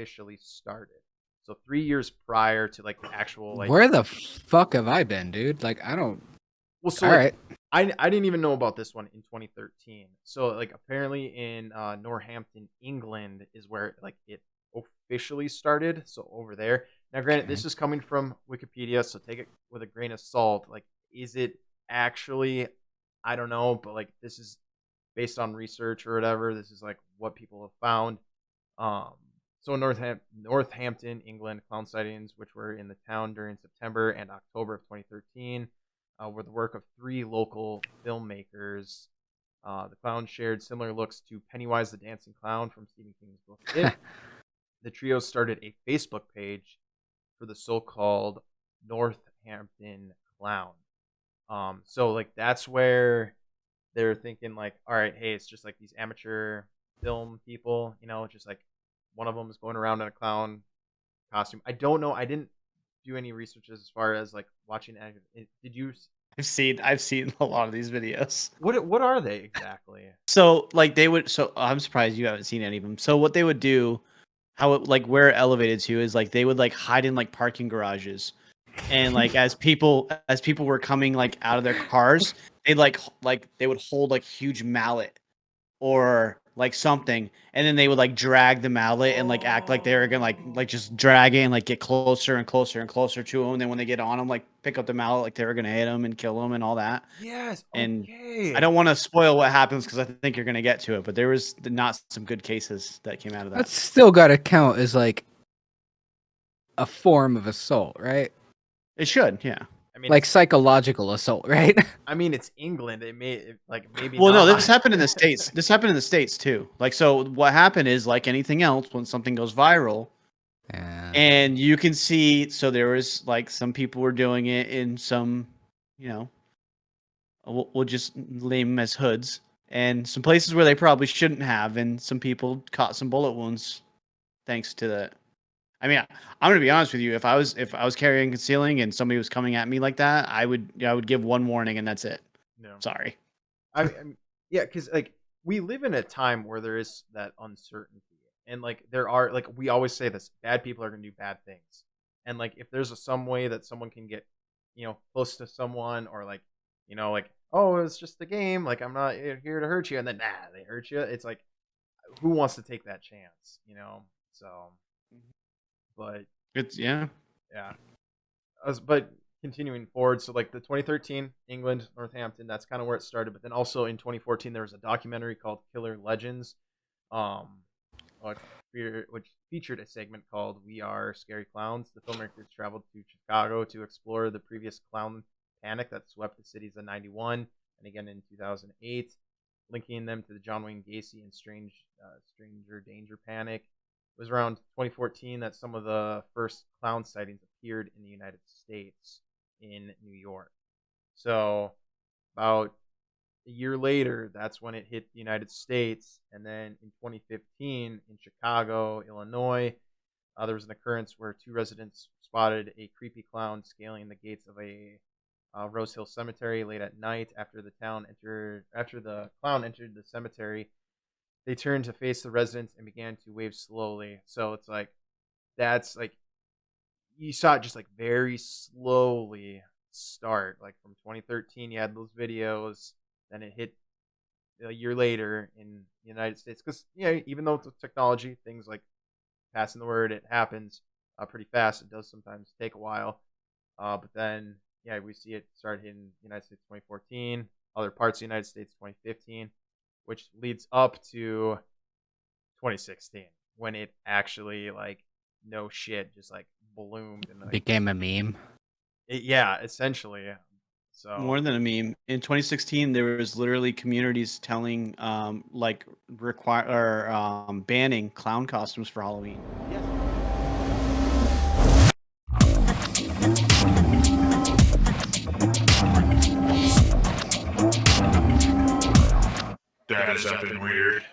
officially started. So 3 years prior to like the actual like. Where the fuck have I been, dude? Like, I don't. Well, so All like, right. I didn't even know about this one in 2013. So like apparently in Northampton, England is where like it officially started. So over there. Now, granted, this is coming from Wikipedia, so take it with a grain of salt. Like, is it actually? I don't know, but like this is based on research or whatever. This is like what people have found. So Northampton, England, clown sightings, which were in the town during September and October of 2013, were the work of 3 local filmmakers. The clown shared similar looks to Pennywise the Dancing Clown from Stephen King's book It. The trio started a Facebook page for the so-called Northampton Clown. So like that's where they're thinking like, all right, hey, it's just like these amateur film people, just like one of them is going around in a clown costume. I don't know. I didn't do any research as far as like watching. Did you? I've seen a lot of these videos. What are they exactly? So like they would. So I'm surprised you haven't seen any of them. So what they would do, how it like where it elevated to is like they would like hide in like parking garages, and like as people were coming like out of their cars, they'd like they would hold like huge mallet or like something, and then they would like drag the mallet and like act like they were gonna like just drag it and like get closer and closer and closer to them. And then when they get on them, like pick up the mallet like they were gonna hit them and kill them and all that. Yes. And okay. I don't want to spoil what happens because I think you're gonna get to it, but there was not some good cases that came out of that. That's still got to count as like a form of assault, right? It should, yeah. I mean, like psychological assault, right? I mean, it's England. It may like maybe. Well, not. no, this happened in the States. This happened in the States too. Like, so what happened is like anything else, when something goes viral, and you can see. So there was like some people were doing it in some, we'll just name them as hoods, and some places where they probably shouldn't have, and some people caught some bullet wounds thanks to that. I mean, I'm gonna be honest with you. If I was carrying concealing and somebody was coming at me like that, I would give one warning and that's it. No, sorry. Yeah, because like we live in a time where there is that uncertainty, and like there are like we always say this: bad people are gonna do bad things, and like if there's some way that someone can get close to someone, or like like, oh, it's just a game, like I'm not here to hurt you, and then they hurt you. It's like, who wants to take that chance, So. But it's yeah. But continuing forward, so like the 2013 England, Northampton, that's kind of where it started. But then also in 2014 there was a documentary called Killer Legends, which featured a segment called "We Are Scary Clowns." The filmmakers traveled to Chicago to explore the previous clown panic that swept the cities in '91 and again in 2008, linking them to the John Wayne Gacy and Stranger Danger panic. It was around 2014 that some of the first clown sightings appeared in the United States in New York. So about a year later, that's when it hit the United States. And then in 2015 in Chicago, Illinois, there was an occurrence where 2 residents spotted a creepy clown scaling the gates of a Rose Hill Cemetery late at night. After the clown entered the cemetery, they turned to face the residents and began to wave slowly. So it's like, that's like, you saw it just like very slowly start. Like from 2013, you had those videos, then it hit a year later in the United States. Because, even though it's technology, things like passing the word, it happens pretty fast. It does sometimes take a while. But then, we see it start hitting the United States 2014, other parts of the United States 2015. Which leads up to 2016 when it actually like no shit just like bloomed and like, became a meme. Essentially. So more than a meme. In 2016, there was literally communities telling banning clown costumes for Halloween. Yes. That is effing weird.